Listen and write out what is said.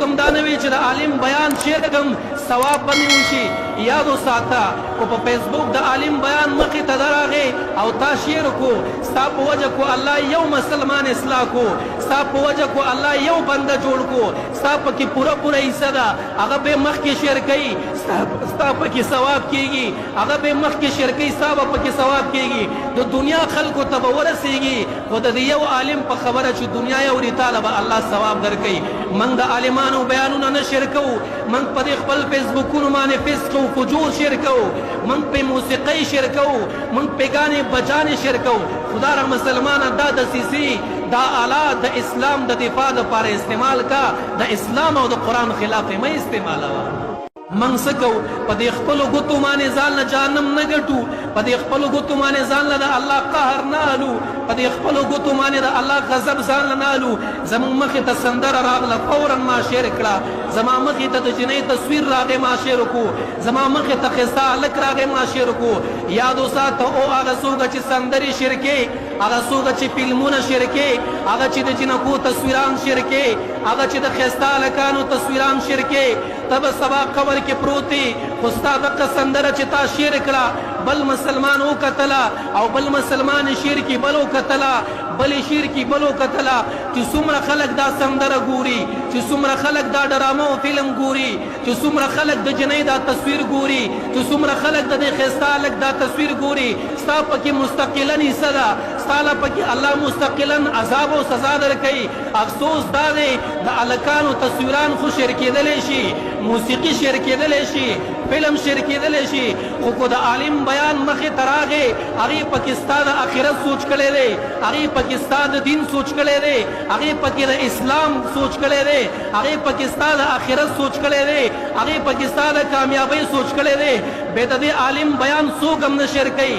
څوک هم دا نه وي چې د عالم بیان شرک هم ثواب به مې وشي. یاد وساته خو په فیسبوک د عالم بیان مخې ته درغې او تا شیر کو ستا په وجه کو الله یو مسلمان اصلاح کو ستا په وجه کو الله یو بنده جوړ کو ستا پکې پوره حصہ ده هغه به مخکې شیر کوي ستا پکې ثواب کیږي هغه به مخکې شیر کوي ستا به پکې ثواب کیږي. د دنیا خلکو ته به ورسیږي خو د یو عالم په خبره چې دنیا یې اوري تاله به الله ثواب درکوي. موږ د عالمانو بیانونه نه شیر کوو موږ په دې خپل فیسبوکونو باندې فسق او فجور شیر کوو موږ په موسیقۍ شیر کوو موږ په ګانې بجانې شیر کوو. خدا را مسلمانه دا دسیسې دا آلات د اسلام د دفاع لپاره استعمال کا د اسلام او د قرآن خلاف مه استعمالوه. موږ څه کوو په دې خپلو ګوتو باندې ځان له جهنم نه ګټو په دې خپلو ګوتو باندې ځان له د الله قهر نه الو په دې خپلو ګوتو باندې د الله غضب ځان له نه الو. زموږ مخې ته سندره راغله فورا ما شیر کړه زما مخې ته د جنۍ تصویر راغی ما شیر کړو زما مخې ته ښایسته هلک راغی ما شیر کړو. یاد وساته او هغه څوک چې سندرې شیر کوي هغه څوک چې فلمونه شیر کوي هغه چې د جنکو تصویران شیر کوي هغه چې د ښایسته هلکانو تصویران شیر کوي ته به سبا قبر کې پروت دی خو ستا دغه سندره چې تا شیر کړه بل مسلمان وکتله او بل مسلمان شیر کې بل وکتله بل شیر کې بل وکتله چې څومره خلک دا سندره ګوري چې څومره خلک دا ډرامه او فلم ګوري چې څومره خلک د جنۍ دا تصویر ګوري چې څومره خلک د دې ښایسته هلک دا تصویر ګوري ستا پکې مستقلا حصه ده ستا له پکې الله مستقلا عذاب او سزا درکوي. افسوس دا دی د هلکانو تصویران خو شیر کېدلی شي موسیقي شیر کېدلی شي فلم شیر کېدلی شي خو کو د عالم بیان مخې ته راغې هغې پکې ستا د آخرت سوچ کړی دی هغې پکې ستا د دین سوچ کړی دی هغې پکې د اسلام سوچ کړی دی هغې پکې ستا د آخرت سوچ کړی دی هغې پکې ستا د کامیابۍ سوچ کړی دی بې د دې عالم بیان څوک هم نه شیر کوي.